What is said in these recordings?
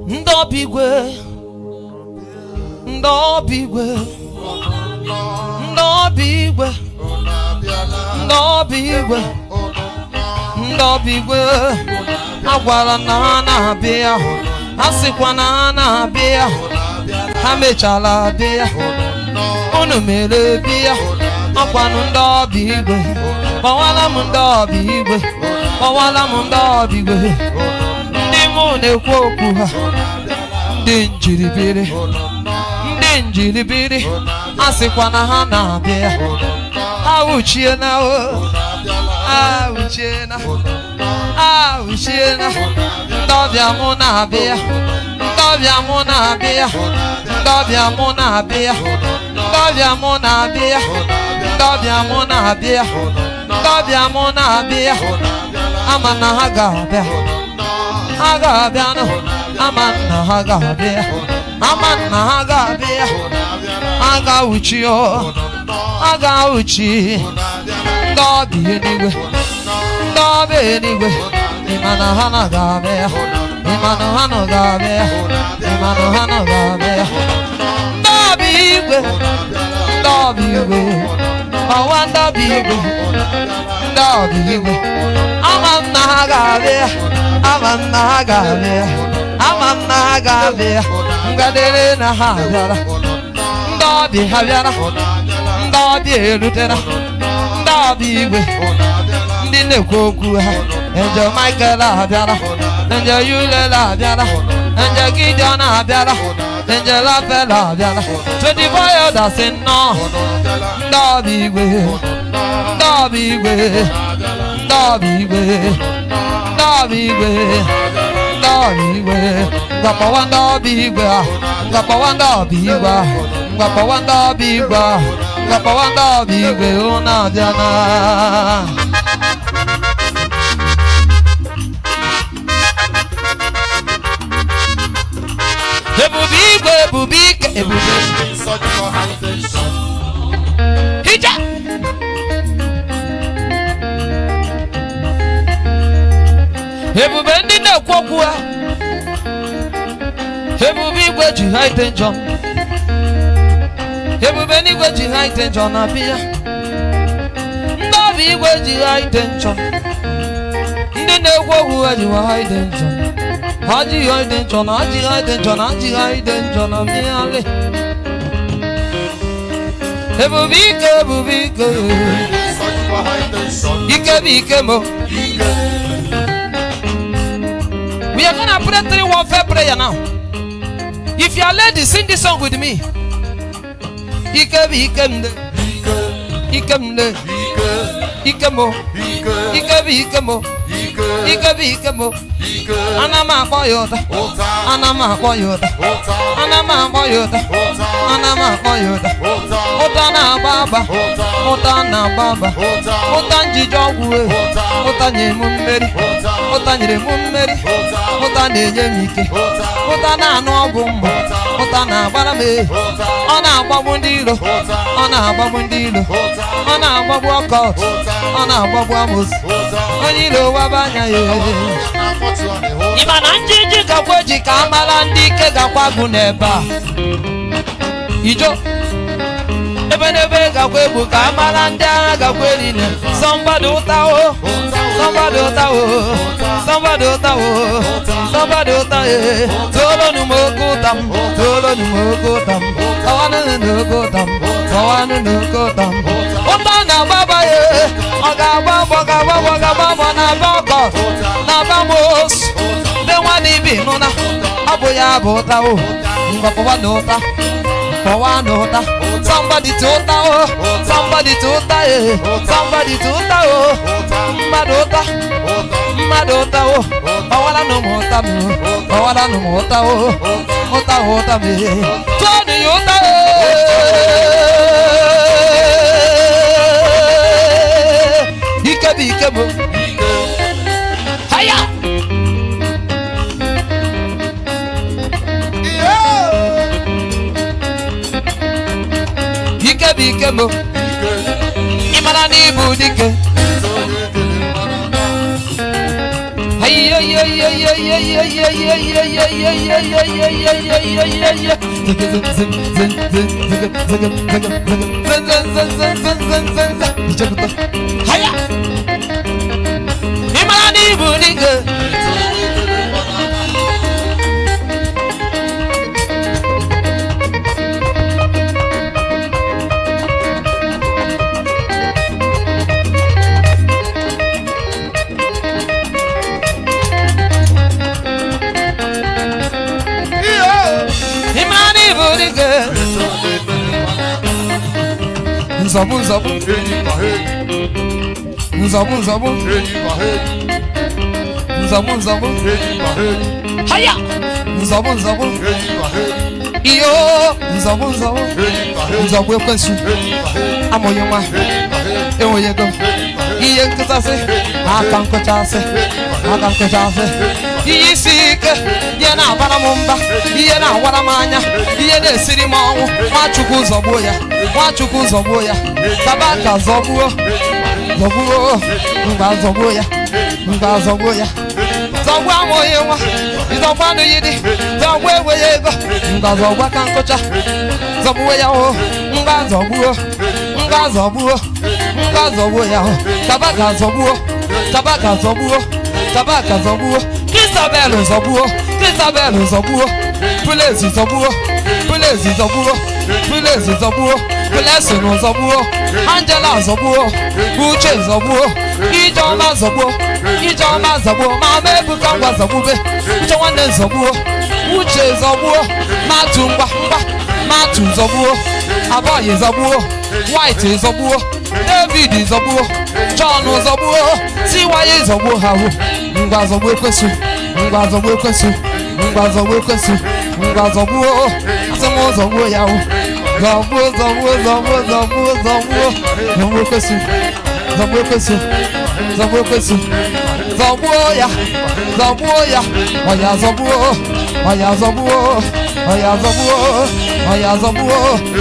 Ndobigwe, Ndobigwe, Ndobigwe, Ndobigwe, Ndobigwe. Agwala na na-abịa, asịkwa na na-abịa, ha mechala bịa, unu mere bịa, ọkwanụ Ndobigwe. Gbawala m Ndobigwe, gbawala m Ndobigwe. Ndị mụ na-ekwu okwu ha, ndị njiribiri, ndị njiribiri, asịkwa na ha na-abịa, ha wuchiena o, ha wuchiena, ha wuchiena. Ndọbịa mụ na-abịa, ndọbịa mụ na-abịa, ndọbịa mụ na-abịa, ndọbịa mụ na-abịa, ndọbịa mụ na-abịa, ndọbịa mụ na-abịa. Ama na ha ga-abịa, ha ga-abịa nụ, ama na ha ga-abịa, ama na ha ga-abịa, ha ga-awụchi o, ha ga-awụchi. Ndọbịa eluigwe, ndọbịa eluigwe, ịma na ha na-ga-abịa, ịma na ha na-ga-abịa, ịma na ha na-ga-abịa. Ndọbịa igwe, ọwa Ndọbịa igwe, Ndọbịa igwe. Ama na ha ga-abịa, ama na ha ga-abịa, ama na ha ga-abịa. Ngadere na ha bịara, Ndọbịa ha bịara, Ndọbịa erutera, Ndọbịa igwe. Ndị na-ekwu okwu ha, Angel Michael abịara, Angel Yulel abịara, Angel Gideon abịara, Angel Apel abịara. 24 elders sị nnọọ. Ndọbịa igwe, Ndọbịa igwe, Ndọbịa igwe, Ndọbịa igwe, Ndọbịa igwe. Ngakpọwa Ndọbịa igwe a, ngakpọwa Ndọbịa igwe a, ngakpọwa Ndọbịa igwe a, ngakpọwa Ndọbịa igwe. Unu abịana. Ebube igwe, ebube ike, ebube hija. Ebube ndị na-ekwu okwu ha, ebube igwe ji ha ite njọ, ebube n'igwe ji ha ite njọ na-abịa. Ndọbịa igwe ji ha ite njọ, ndị na-ekwu okwu ha ji ha ite njọ, ha ji ha ite njọ na, ha ji ha ite njọ na, ha ji ha ite njọ na mmịarị. Ebube ike, ebube ike, ike bụ ike mo. We are gonna pray 3 warfare prayer now. If you are lady, sing this song with me. Ike bụ ike mde, ike mde, ike mo, ike bụ ike mo, ike bụ ike mo. Ana m akpọ ya ụda, ana m akpọ ya ụda, ana m akpọ ya ụda, ana m akpọ ya ụda. Ụda na-agba agba, ụda na-agba agba, ụda njije ọgwụ, ụda nye m mmeri, ụda nyere m mmeri, ụda na-enye m ike, ụda na-anụ ọgwụ mgbe, ụda na-agbara m ehi, ọ na-agbagbu ndị iro, ọ na-agbagbu ndị iro, ọ na-agbagbu ọkọt, ọ na-agbagbu amoosu, onye iro waba anya ya. Ịma na njiji gakwa eji ka amara ndị ike gakwa gụ n'ebe a. Ijo ebe n'ebe gakwa egwu ka amara ndị agha gakwa erine. Somebody ụta o, somebody ụta o, somebody ụta o, somebody ụta e. Tolonu m oke ụta m, tolonu m oke ụta m, kawanụ n'oke ụta m, kawanụ n'oke ụta m. Ụta na-agbaba ya, ọ ga-agba agbọ, ga-agba agbọ, ga-agba agbọ na-aba ọkọ, na-aba moosu. Ndị nwa n'ibi nụna, ọ bụ ya bụ ụta o. Ngwapụwa na ụta, pụwa na ụta. Somebody to ụta o, somebody to ụta e, somebody to ụta o. Mmadụ ụta, mmadụ ụta o. Ọwara nụ m ụta m, ọwara nụ m ụta o. Ụta o, ụta m e, tụọnụ ya ụta e. Ike bụ ike bụ haya. Ike bụ ike bụ ịmara n'ibu dike. Ayiyoyo Zabu zabu, zabu zabu, zabu zabu, haya, zabu zabu, iyo, zabu zabu, zabu ekwensu, amoyoma, ewoyego, iye nkitase, akankochase, isike, ye na baramumba, iye na waramanya, iye na sirimawo, machuku zoboya. Wachuku zoboya, tabaka zobuo, mba zoboya, zobwa moyewa, izobano yidi, zobwe weyego, mba zobwa kankocha, zobuya ho, mba zobuya ho, tabaka zobuo, Christabel zobuo, Pulezi zobuo, Blessing zobuo, Angela zobuo, Uche zobuo, Ijoma zobuo, Mama Ebukangwa zobube, Uchewane zobuo, Uche zobuo, Matu zobuo, Aboye zobuo, White zobuo, David zobuo, John zobuo, Siwaye zobuo hawo, Ngwa zobuo ekwesu, Asemo zobuo yawo. Zabu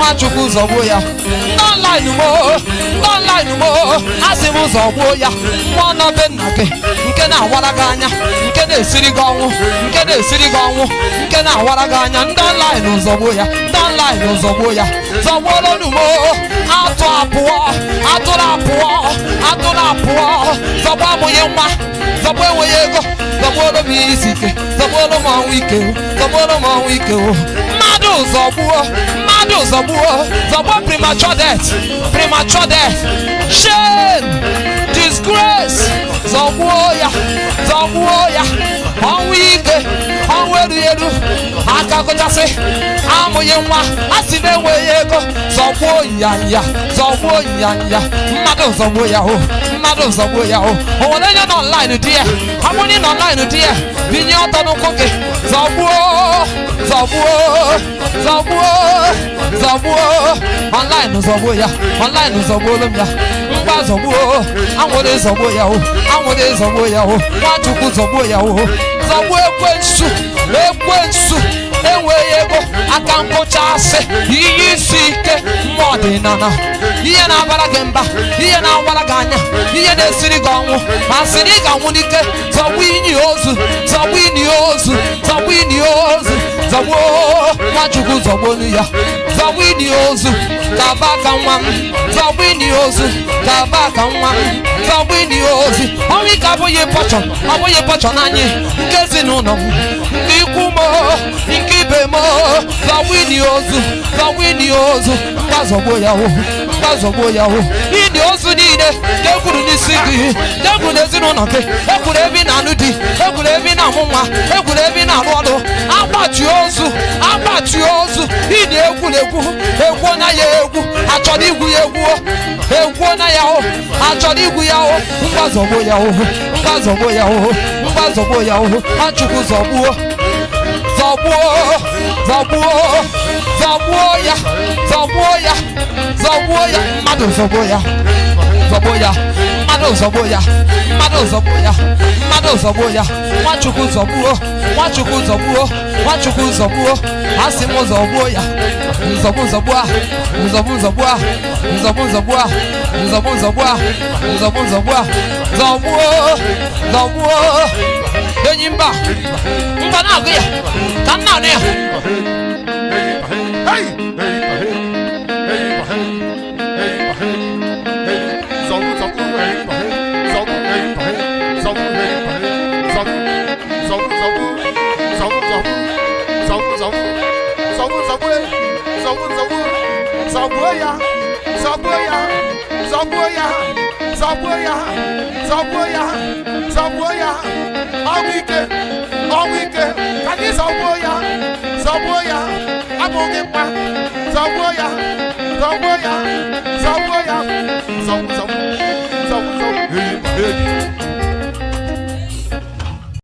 Wachuku zobuya. Don't lie no more. Asimu zobuya. Mwana benake. Nkena waraganya. Nkene sirigongo. Nkena waraganya. Don't lie no zobuya. Zabolo no more. Atula puwa. Zabamo yema. Zabwe yego. Zabolo misike. Zabolo mawike. Madu zobuo, premature death, shame, disgrace, zobuoya, onweru, akakotase, amoyenwa, asinewe yego, zobuoya, madu zobuoya ho, onwelenya no online dear, harmony no online dear, binyoto no koke, zobuo, online zobuolumya, mba zobuo, anwode zobuoya ho, wachuku zobuoya ho, zobuo ekwensu, enweyego, akankochase, iyisike, modinana, iye na baragemba, iye na waraganya, iye na sirigongo, masiriga munike, zawini ozu, zabuo, wachuku zobuoluya, zawini ozu, kabaka owi kaboye pocho nanyi, nkezi nuno, nkikumo, nkibemo, zawini ozu, kazoboya ho, ini ozu nide, kekuru nisigi, kekuru nezinuno ke, ekuru ebi na nudi, ekuru ebi na mumwa, ekuru ebi na rodo, abati ozu, ini egwu na ya egwu, achọrọ igwu ya egwu na ya ho, achọrọ igwu ya ho, mgbazobo ya ho, achukwu zobuo, Zaboya.